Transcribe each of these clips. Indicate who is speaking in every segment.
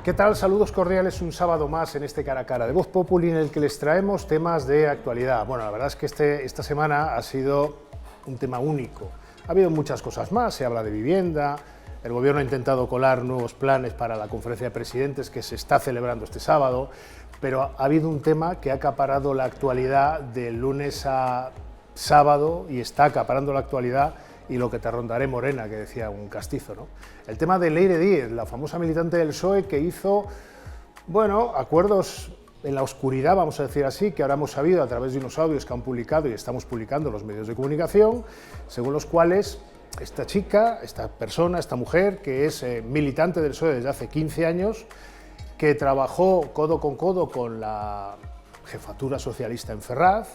Speaker 1: ¿Qué tal? Saludos cordiales un sábado más en este Cara a Cara de Voz Populi, en el que les traemos temas de actualidad. Bueno, la verdad es que esta semana ha sido un tema único. Ha habido muchas cosas más, se habla de vivienda, el Gobierno ha intentado colar nuevos planes para la conferencia de presidentes que se está celebrando este sábado, pero ha habido un tema que ha acaparado la actualidad de lunes a sábado y está acaparando la actualidad y lo que te rondaré morena, que decía un castizo, ¿no? El tema de Leire Díez, la famosa militante del PSOE que hizo, bueno, acuerdos en la oscuridad, vamos a decir así, que ahora hemos sabido a través de unos audios que han publicado y estamos publicando los medios de comunicación, según los cuales esta chica, esta persona, esta mujer, que es militante del PSOE desde hace 15 años, que trabajó codo con la jefatura socialista en Ferraz,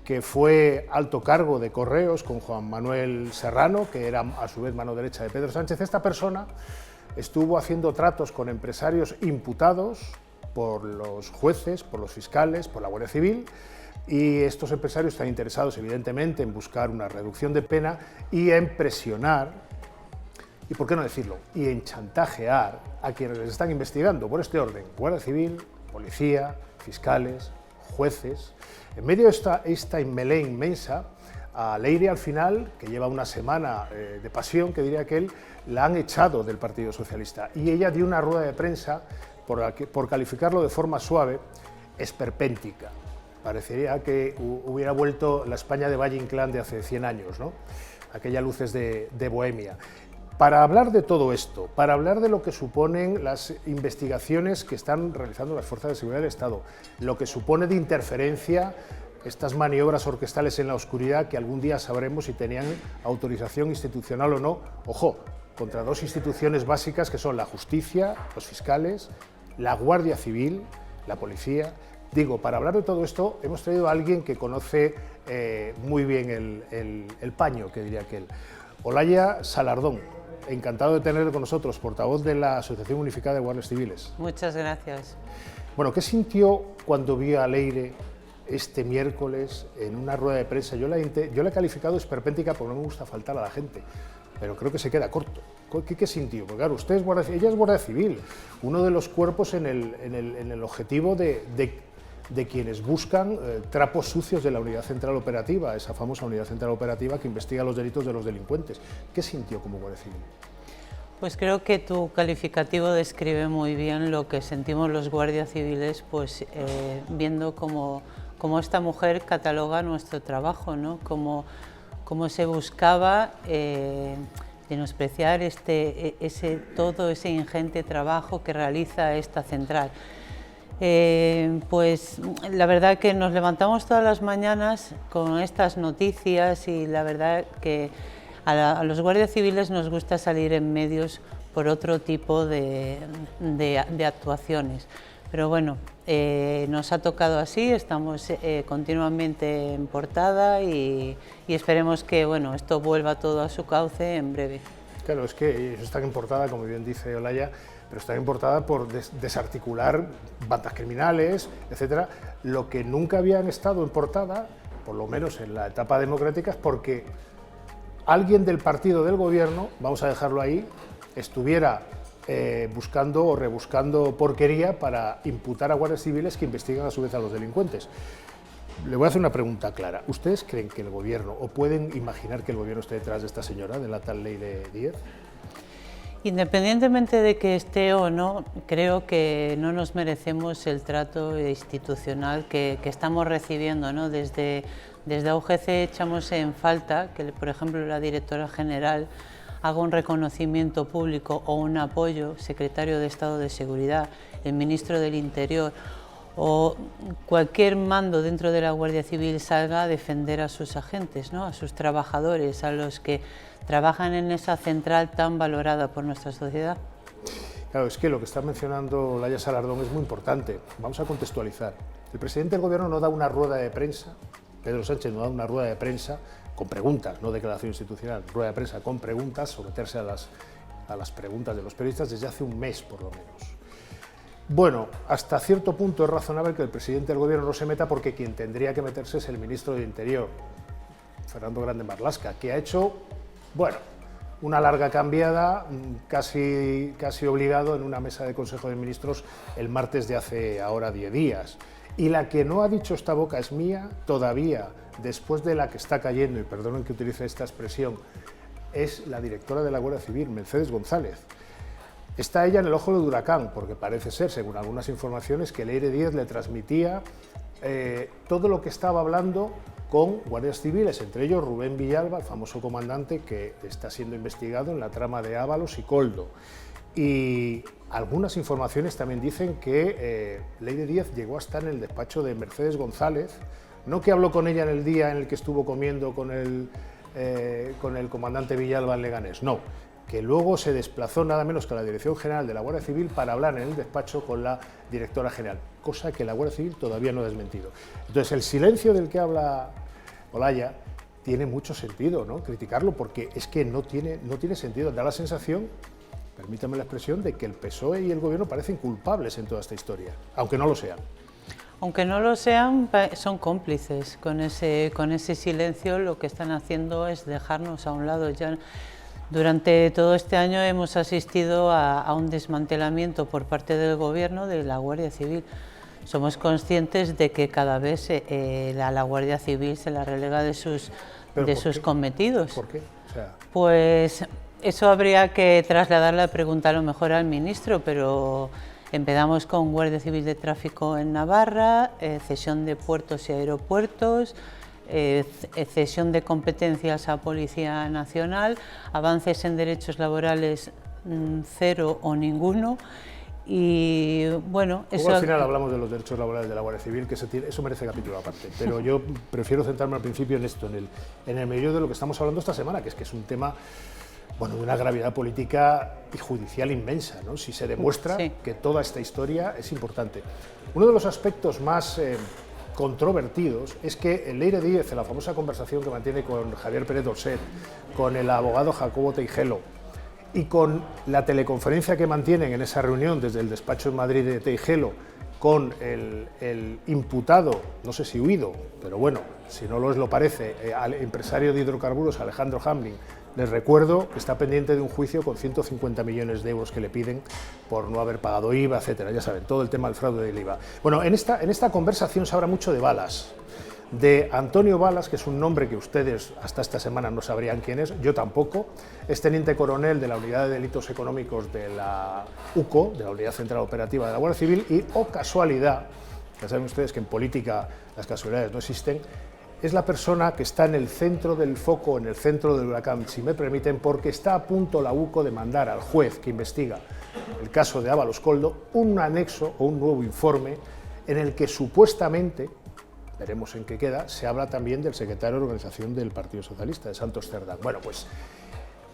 Speaker 1: que fue alto cargo de Correos con Juan Manuel Serrano, que era a su vez mano derecha de Pedro Sánchez. Esta persona estuvo haciendo tratos con empresarios imputados por los jueces, por los fiscales, por la Guardia Civil, y estos empresarios están interesados evidentemente en buscar una reducción de pena y en presionar, y por qué no decirlo, y en chantajear a quienes les están investigando por este orden: Guardia Civil, policía, fiscales, jueces. En medio de esta melé inmensa, a Leire al final, que lleva una semana de pasión, que diría aquel, la han echado del Partido Socialista, y ella dio una rueda de prensa, por calificarlo de forma suave, esperpéntica. Parecería que hubiera vuelto la España de Valle Inclán de hace 100 años, ¿no? Aquella luces de Bohemia. Para hablar de todo esto, para hablar de lo que suponen las investigaciones que están realizando las fuerzas de seguridad del Estado, lo que supone de interferencia estas maniobras orquestales en la oscuridad que algún día sabremos si tenían autorización institucional o no, ojo, contra dos instituciones básicas que son la justicia, los fiscales, la Guardia Civil, la policía. Digo, para hablar de todo esto hemos traído a alguien que conoce muy bien el paño, que diría aquel. Olaya Salardón. Encantado de tenerle con nosotros, portavoz de la Asociación Unificada de Guardias Civiles.
Speaker 2: Muchas gracias.
Speaker 1: Bueno, ¿qué sintió cuando vio a Leire este miércoles en una rueda de prensa? Yo la he calificado de esperpéntica porque no me gusta faltar a la gente, pero creo que se queda corto. ¿Qué sintió? Porque claro, ella es Guardia Civil, uno de los cuerpos en el objetivo de quienes buscan trapos sucios de la Unidad Central Operativa, esa famosa Unidad Central Operativa que investiga los delitos de los delincuentes. ¿Qué sintió como Guardia Civil?
Speaker 2: Pues creo que tu calificativo describe muy bien lo que sentimos los guardias civiles, pues viendo cómo esta mujer cataloga nuestro trabajo, ¿no? Cómo se buscaba menospreciar todo ese ingente trabajo que realiza esta central. Pues la verdad que nos levantamos todas las mañanas con estas noticias y la verdad que a los guardias civiles nos gusta salir en medios por otro tipo de actuaciones. Pero bueno, nos ha tocado así, estamos continuamente en portada y esperemos que bueno, esto vuelva todo a su cauce en breve.
Speaker 1: Claro, es que ellos están en portada, como bien dice Olaya, pero están en portada por desarticular bandas criminales, etcétera. Lo que nunca habían estado en portada, por lo menos en la etapa democrática, es porque alguien del partido del gobierno, vamos a dejarlo ahí, estuviera buscando o rebuscando porquería para imputar a guardias civiles que investigan a su vez a los delincuentes. Le voy a hacer una pregunta clara. ¿Ustedes creen que el gobierno, o pueden imaginar que el gobierno esté detrás de esta señora, de la tal Leire Díez?
Speaker 2: Independientemente de que esté o no, creo que no nos merecemos el trato institucional que estamos recibiendo, ¿no? Desde UGC echamos en falta que, por ejemplo, la directora general haga un reconocimiento público o un apoyo, secretario de Estado de Seguridad, el ministro del Interior o cualquier mando dentro de la Guardia Civil salga a defender a sus agentes, ¿no? A sus trabajadores, a los que trabajan en esa central tan valorada por nuestra sociedad.
Speaker 1: Claro, es que lo que está mencionando Olaya Salardón es muy importante. Vamos a contextualizar. El presidente del gobierno no da una rueda de prensa, Pedro Sánchez no da una rueda de prensa con preguntas, no declaración institucional, rueda de prensa con preguntas, someterse a las preguntas de los periodistas desde hace un mes por lo menos. Bueno, hasta cierto punto es razonable que el presidente del gobierno no se meta porque quien tendría que meterse es el ministro de Interior, Fernando Grande Marlaska, que ha hecho, bueno, una larga cambiada, casi obligado en una mesa de Consejo de Ministros el martes de hace ahora 10 días. Y la que no ha dicho esta boca es mía todavía, después de la que está cayendo, y perdonen que utilice esta expresión, es la directora de la Guardia Civil, Mercedes González. Está ella en el ojo del huracán, porque parece ser, según algunas informaciones, que Leire Díez le transmitía todo lo que estaba hablando con guardias civiles, entre ellos Rubén Villalba, el famoso comandante que está siendo investigado en la trama de Ábalos y Koldo. Y algunas informaciones también dicen que Leire Díez llegó a estar en el despacho de Mercedes González, no que habló con ella en el día en el que estuvo comiendo con el comandante Villalba en Leganés, no, que luego se desplazó nada menos que a la Dirección General de la Guardia Civil para hablar en el despacho con la directora general, cosa que la Guardia Civil todavía no ha desmentido. Entonces, el silencio del que habla Olaya tiene mucho sentido, ¿no?, criticarlo, porque es que no tiene sentido, da la sensación, permítame la expresión, de que el PSOE y el Gobierno parecen culpables en toda esta historia, aunque no lo sean.
Speaker 2: Aunque no lo sean, son cómplices. Con ese silencio lo que están haciendo es dejarnos a un lado. Ya durante todo este año hemos asistido a un desmantelamiento por parte del Gobierno de la Guardia Civil. Somos conscientes de que cada vez a la Guardia Civil se la relega de sus cometidos.
Speaker 1: ¿Por qué?
Speaker 2: Pues eso habría que trasladar la pregunta a lo mejor al ministro, pero empezamos con Guardia Civil de Tráfico en Navarra, cesión de puertos y aeropuertos, cesión de competencias a Policía Nacional, avances en derechos laborales cero o ninguno. Y bueno,
Speaker 1: eso al final hablamos de los derechos laborales de la Guardia Civil, que eso merece capítulo aparte, pero yo prefiero centrarme al principio en esto, en el medio de lo que estamos hablando esta semana, que es un tema, bueno, de una gravedad política y judicial inmensa, ¿no?, si se demuestra que toda esta historia es importante. Uno de los aspectos más controvertidos es que Leire Díez, en la famosa conversación que mantiene con Javier Pérez Dorset, con el abogado Jacobo Teijelo y con la teleconferencia que mantienen en esa reunión desde el despacho en Madrid de Teijelo con el imputado, no sé si huido, pero bueno, si no lo parece, al empresario de hidrocarburos Alejandro Hamlin. Les recuerdo que está pendiente de un juicio con 150 millones de euros que le piden por no haber pagado IVA, etcétera. Ya saben, todo el tema del fraude del IVA. Bueno, en esta conversación se habla mucho de Balas, de Antonio Balas, que es un nombre que ustedes hasta esta semana no sabrían quién es, yo tampoco. Es teniente coronel de la Unidad de Delitos Económicos de la UCO, de la Unidad Central Operativa de la Guardia Civil, y, oh casualidad, ya saben ustedes que en política las casualidades no existen, es la persona que está en el centro del foco, en el centro del huracán, si me permiten, porque está a punto la UCO de mandar al juez que investiga el caso de Ábalos Koldo un anexo o un nuevo informe en el que supuestamente, veremos en qué queda, se habla también del secretario de Organización del Partido Socialista, de Santos Cerdán. Bueno, pues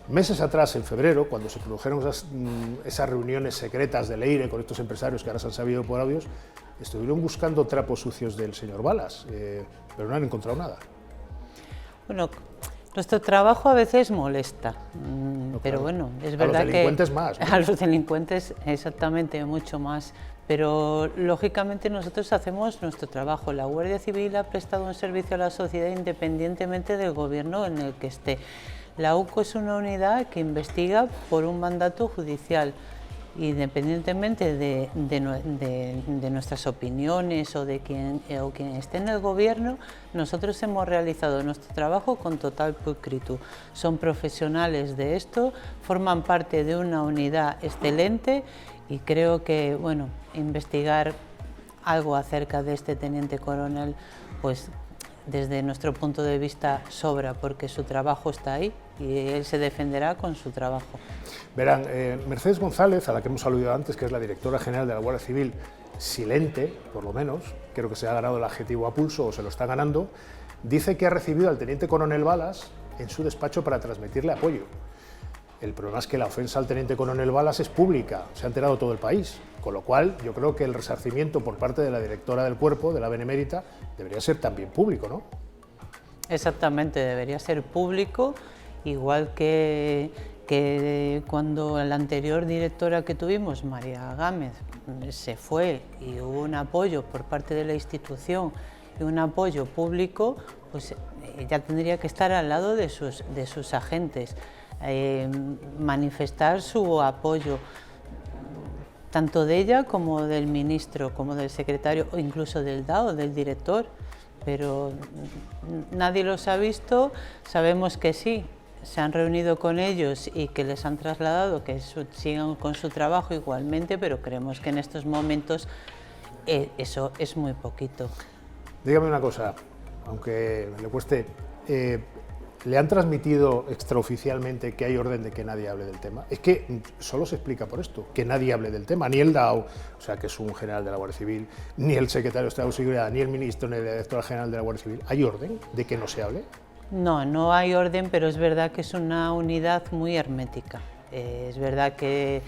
Speaker 1: meses atrás, en febrero, cuando se produjeron esas reuniones secretas de Leire con estos empresarios que ahora se han sabido por audios, estuvieron buscando trapos sucios del señor Balas, pero no han encontrado nada.
Speaker 2: Bueno, nuestro trabajo a veces molesta, no, pero bueno, es verdad que... A los
Speaker 1: delincuentes más, ¿no?
Speaker 2: A los delincuentes exactamente, mucho más, pero lógicamente nosotros hacemos nuestro trabajo. La Guardia Civil ha prestado un servicio a la sociedad independientemente del gobierno en el que esté. La UCO es una unidad que investiga por un mandato judicial. Independientemente de nuestras opiniones o de quien esté en el gobierno, nosotros hemos realizado nuestro trabajo con total pulcritud. Son profesionales de esto, forman parte de una unidad excelente y creo que, bueno, investigar algo acerca de este teniente coronel, pues desde nuestro punto de vista sobra, porque su trabajo está ahí y él se defenderá con su trabajo.
Speaker 1: Verán, Mercedes González, a la que hemos aludado antes, que es la directora general de la Guardia Civil, silente, por lo menos, creo que se ha ganado el adjetivo a pulso o se lo está ganando, dice que ha recibido al teniente coronel Balas en su despacho para transmitirle apoyo. El problema es que la ofensa al teniente coronel Balas es pública, se ha enterado todo el país, con lo cual yo creo que el resarcimiento por parte de la directora del cuerpo, de la Benemérita, debería ser también público, ¿no?
Speaker 2: Exactamente, debería ser público, igual que cuando la anterior directora que tuvimos, María Gámez, se fue y hubo un apoyo por parte de la institución y un apoyo público, pues ella tendría que estar al lado de sus agentes. manifestar su apoyo, tanto de ella como del ministro, como del secretario o incluso del DAO, del director, pero nadie los ha visto. Sabemos que sí, se han reunido con ellos y que les han trasladado que sigan con su trabajo igualmente, pero creemos que en estos momentos eso es muy poquito.
Speaker 1: Dígame una cosa, aunque le cueste, ¿le han transmitido extraoficialmente que hay orden de que nadie hable del tema? Es que solo se explica por esto, que nadie hable del tema, ni el DAO, o sea, que es un general de la Guardia Civil, ni el secretario de Estado de Seguridad, ni el ministro, ni el director general de la Guardia Civil. ¿Hay orden de que no se hable?
Speaker 2: No, no hay orden, pero es verdad que es una unidad muy hermética. Es verdad que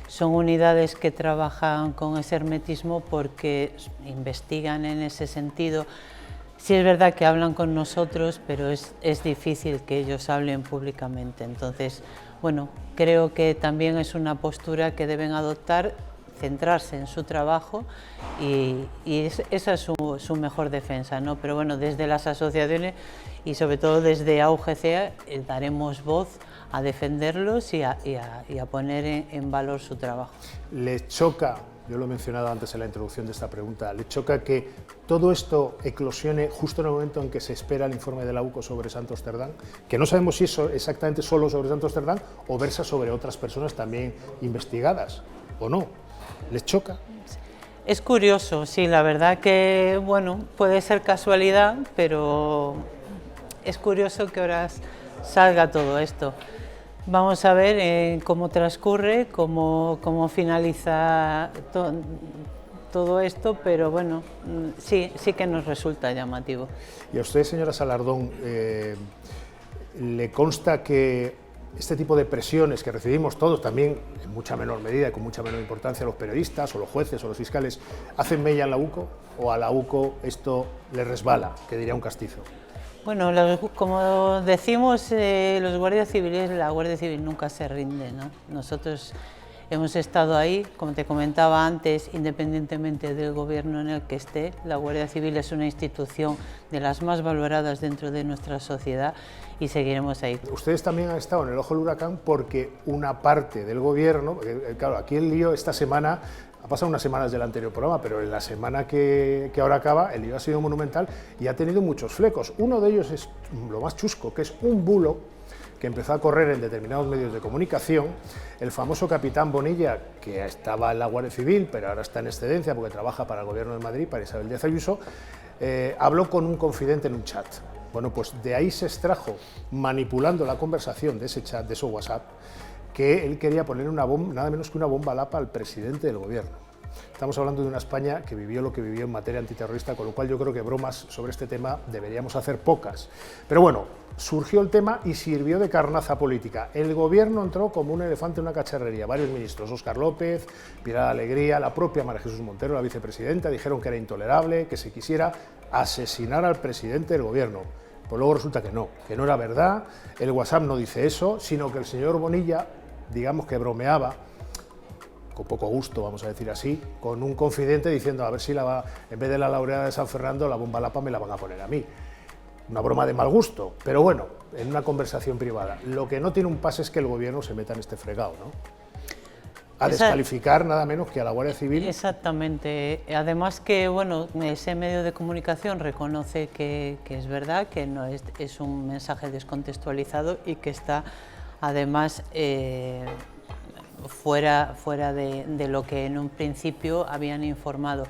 Speaker 2: son unidades que trabajan con ese hermetismo porque investigan en ese sentido. Sí es verdad que hablan con nosotros, pero es difícil que ellos hablen públicamente. Entonces, bueno, creo que también es una postura que deben adoptar, centrarse en su trabajo y esa es su mejor defensa, ¿no? Pero bueno, desde las asociaciones y sobre todo desde AUGC daremos voz a defenderlos y a poner en valor su trabajo.
Speaker 1: ¿Le choca? Yo lo he mencionado antes en la introducción de esta pregunta, ¿le choca que todo esto eclosione justo en el momento en que se espera el informe de la UCO sobre Santos Cerdán? Que no sabemos si es exactamente solo sobre Santos Cerdán o versa sobre otras personas también investigadas, ¿o no? ¿Les choca?
Speaker 2: Es curioso, sí, la verdad que, bueno, puede ser casualidad, pero es curioso que ahora salga todo esto. Vamos a ver cómo transcurre, cómo finaliza todo esto, pero bueno, sí que nos resulta llamativo.
Speaker 1: Y a usted, señora Salardón, ¿le consta que este tipo de presiones que recibimos todos, también en mucha menor medida y con mucha menor importancia los periodistas o los jueces o los fiscales, hacen mella en la UCO o a la UCO esto le resbala, que diría un castizo?
Speaker 2: Bueno, como decimos los guardias civiles, la Guardia Civil nunca se rinde, ¿no? Nosotros hemos estado ahí, como te comentaba antes, independientemente del gobierno en el que esté. La Guardia Civil es una institución de las más valoradas dentro de nuestra sociedad y seguiremos ahí.
Speaker 1: Ustedes también han estado en el ojo del huracán porque una parte del gobierno, claro, aquí el lío esta semana, ha pasado unas semanas del anterior programa, pero en la semana que ahora acaba, el lío ha sido monumental y ha tenido muchos flecos. Uno de ellos es lo más chusco, que es un bulo que empezó a correr en determinados medios de comunicación. El famoso capitán Bonilla, que estaba en la Guardia Civil, pero ahora está en excedencia porque trabaja para el Gobierno de Madrid, para Isabel Díaz Ayuso, habló con un confidente en un chat. Bueno, pues de ahí se extrajo, manipulando la conversación de ese chat, de su WhatsApp, que él quería poner una bomba, nada menos que una bomba lapa al presidente del gobierno. Estamos hablando de una España que vivió lo que vivió en materia antiterrorista, con lo cual yo creo que bromas sobre este tema deberíamos hacer pocas. Pero bueno, surgió el tema y sirvió de carnaza política. El gobierno entró como un elefante en una cacharrería. Varios ministros, Óscar López, Pilar Alegría, la propia María Jesús Montero, la vicepresidenta, dijeron que era intolerable, que se quisiera asesinar al presidente del gobierno. Pues luego resulta que no era verdad, el WhatsApp no dice eso, sino que el señor Bonilla, digamos que bromeaba, con poco gusto, vamos a decir así, con un confidente diciendo a ver si en vez de la laureada de San Fernando, la bomba lapa me la van a poner a mí. Una broma de mal gusto, pero bueno, en una conversación privada. Lo que no tiene un pase es que el gobierno se meta en este fregado, ¿no? A descalificar nada menos que a la Guardia Civil.
Speaker 2: Exactamente. Además que, bueno, ese medio de comunicación reconoce que es verdad, que no es un mensaje descontextualizado y que está, además, fuera de lo que en un principio habían informado.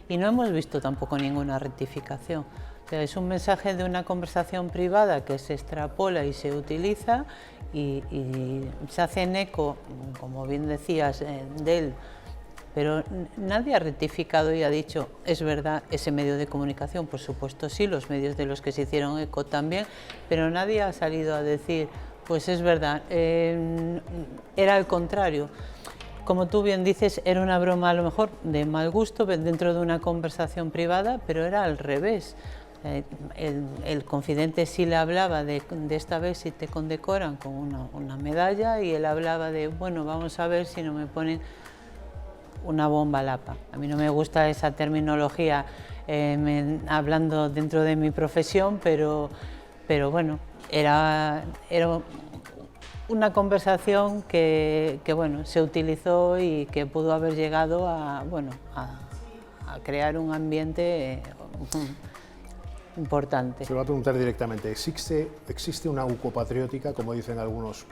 Speaker 2: Y no hemos visto tampoco ninguna rectificación. O sea, es un mensaje de una conversación privada que se extrapola y se utiliza y se hacen eco, como bien decías, de él, pero nadie ha rectificado y ha dicho, es verdad, ese medio de comunicación, por supuesto sí, los medios de los que se hicieron eco también, pero nadie ha salido a decir, pues es verdad, era al contrario. Como tú bien dices, era una broma a lo mejor de mal gusto dentro de una conversación privada, pero era al revés. El confidente sí le hablaba de esta vez si te condecoran con una medalla y él hablaba de, bueno, vamos a ver si no me ponen una bomba lapa. A mí no me gusta esa terminología hablando dentro de mi profesión, pero bueno, era una conversación que bueno, se utilizó y que pudo haber llegado a, bueno, a crear un ambiente importante.
Speaker 1: Se lo voy a preguntar directamente, ¿existe una UCO patriótica, como dicen algunos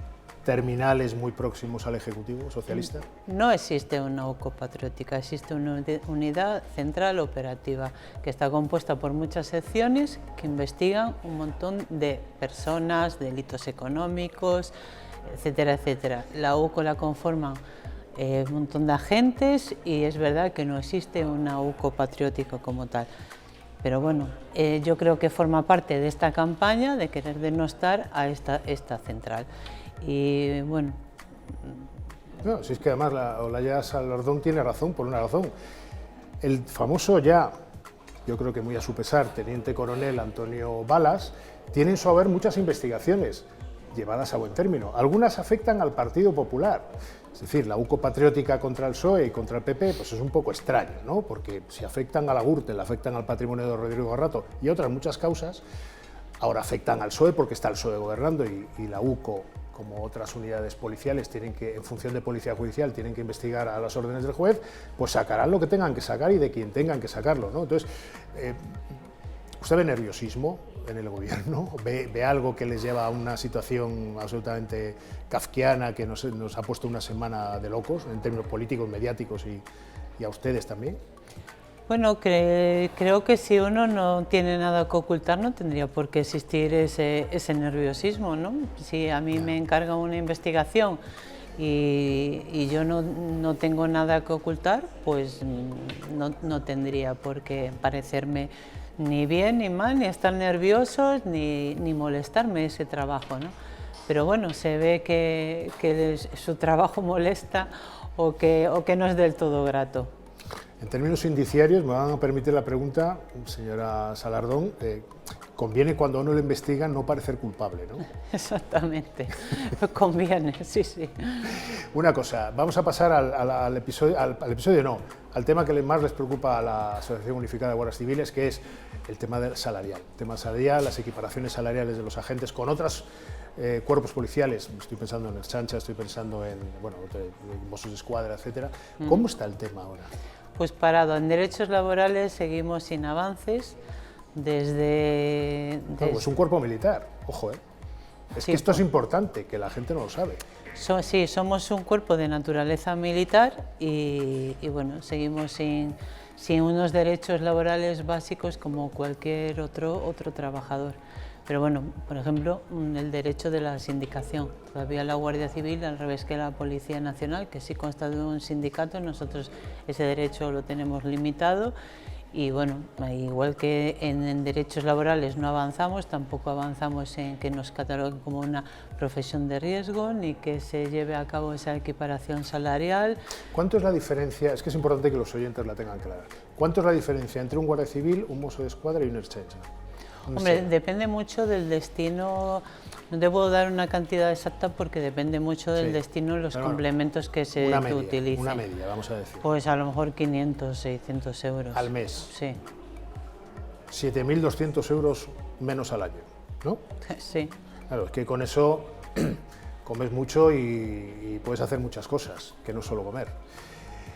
Speaker 1: terminales muy próximos al Ejecutivo socialista?
Speaker 2: No existe una UCO patriótica, existe una unidad central operativa que está compuesta por muchas secciones que investigan un montón de personas, delitos económicos, etcétera, etcétera. La UCO la conforman un montón de agentes y es verdad que no existe una UCO patriótica como tal. Pero bueno, yo creo que forma parte de esta campaña de querer denostar a esta central. Y bueno...
Speaker 1: No, si es que además Olaya Salardón tiene razón, por una razón. El famoso ya, yo creo que muy a su pesar, teniente coronel Antonio Balas, tiene en su haber muchas investigaciones llevadas a buen término. Algunas afectan al Partido Popular. Es decir, la UCO patriótica contra el PSOE y contra el PP, pues es un poco extraño, ¿no? Porque si afectan a la Gürtel, afectan al patrimonio de Rodrigo Rato y otras muchas causas, ahora afectan al PSOE porque está el PSOE gobernando y la UCO, como otras unidades policiales, tienen que, en función de policía judicial, tienen que investigar a las órdenes del juez, pues sacarán lo que tengan que sacar y de quien tengan que sacarlo, ¿no? Entonces, ¿usted ve nerviosismo en el gobierno? ¿Ve algo que les lleva a una situación absolutamente kafkiana que nos ha puesto una semana de locos en términos políticos, mediáticos y a ustedes también?
Speaker 2: Bueno, creo que si uno no tiene nada que ocultar no tendría por qué existir ese nerviosismo, ¿no? Si a mí me encargan una investigación y yo no tengo nada que ocultar, pues no tendría por qué parecerme ni bien ni mal, ni estar nerviosos, ni molestarme ese trabajo, ¿no? Pero bueno, se ve que su trabajo molesta o que no es del todo grato.
Speaker 1: En términos indiciarios, me van a permitir la pregunta, señora Salardón, conviene cuando uno lo investiga no parecer culpable, ¿no?
Speaker 2: Exactamente, conviene, sí, sí.
Speaker 1: Una cosa, vamos a pasar al tema que más les preocupa a la Asociación Unificada de Guardias Civiles, que es el tema salarial. El tema salarial, las equiparaciones salariales de los agentes con otros cuerpos policiales, estoy pensando en Ertzaintza, estoy pensando en, bueno, Mossos d'Esquadra, etcétera. ¿Cómo está el tema ahora?
Speaker 2: Pues parado. En derechos laborales seguimos sin avances desde...
Speaker 1: Claro, es un cuerpo militar, ojo, Es
Speaker 2: sí,
Speaker 1: que esto es importante, que la gente no lo sabe.
Speaker 2: Sí, somos un cuerpo de naturaleza militar y bueno, seguimos sin unos derechos laborales básicos como cualquier otro trabajador. Pero bueno, por ejemplo, el derecho de la sindicación. Todavía la Guardia Civil, al revés que la Policía Nacional, que sí consta de un sindicato, nosotros ese derecho lo tenemos limitado y bueno, igual que en derechos laborales no avanzamos, tampoco avanzamos en que nos cataloguen como una profesión de riesgo, ni que se lleve a cabo esa equiparación salarial.
Speaker 1: ¿Cuánto es la diferencia? Es que es importante que los oyentes la tengan clara. ¿Cuánto es la diferencia entre un guardia civil, un mozo de escuadra y un Ertzaintza?
Speaker 2: Hombre, depende mucho del destino, no te puedo dar una cantidad exacta porque depende mucho del destino y los complementos que se utilicen.
Speaker 1: Una media, vamos a decir.
Speaker 2: Pues a lo mejor 500, 600 euros.
Speaker 1: ¿Al mes?
Speaker 2: Sí.
Speaker 1: 7.200 euros menos al año, ¿no?
Speaker 2: Sí.
Speaker 1: Claro, es que con eso comes mucho y puedes hacer muchas cosas, que no solo comer.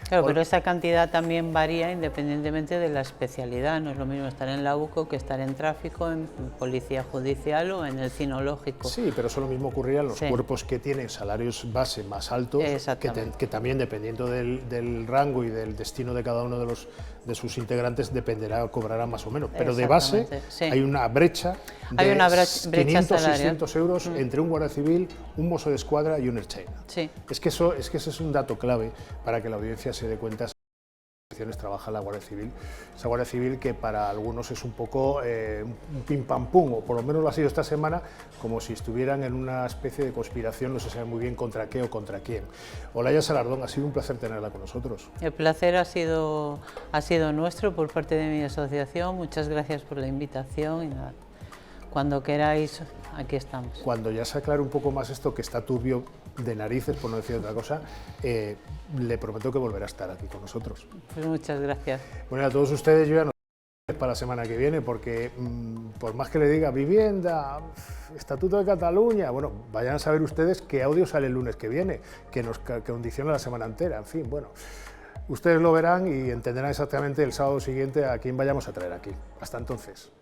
Speaker 2: Claro, pero esa cantidad también varía independientemente de la especialidad. No es lo mismo estar en la UCO que estar en tráfico, en policía judicial o en el cinológico.
Speaker 1: Sí, pero eso lo mismo ocurriría en los cuerpos que tienen salarios base más altos, que también dependiendo del rango y del destino de cada uno de sus integrantes cobrará más o menos. Pero de base hay una brecha de 500, 600 euros entre un guardia civil, un mozo de escuadra y un Ertzaintza.
Speaker 2: Sí.
Speaker 1: Es que eso es un dato clave para que la audiencia se dé cuenta trabaja la Guardia Civil, esa Guardia Civil que para algunos es un poco un pim pam pum, o por lo menos lo ha sido esta semana, como si estuvieran en una especie de conspiración, no se sabe muy bien contra qué o contra quién. Olaya Salardón, ha sido un placer tenerla con nosotros.
Speaker 2: El placer ha sido nuestro por parte de mi asociación, muchas gracias por la invitación y nada, cuando queráis, aquí estamos.
Speaker 1: Cuando ya se aclare un poco más esto, que está turbio de narices, por no decir otra cosa, le prometo que volverá a estar aquí con nosotros.
Speaker 2: Pues muchas gracias.
Speaker 1: Bueno, a todos ustedes yo ya no para la semana que viene, porque por más que le diga vivienda, Estatuto de Cataluña, bueno, vayan a saber ustedes qué audio sale el lunes que viene, que nos condiciona la semana entera, en fin, bueno. Ustedes lo verán y entenderán exactamente el sábado siguiente a quién vayamos a traer aquí. Hasta entonces.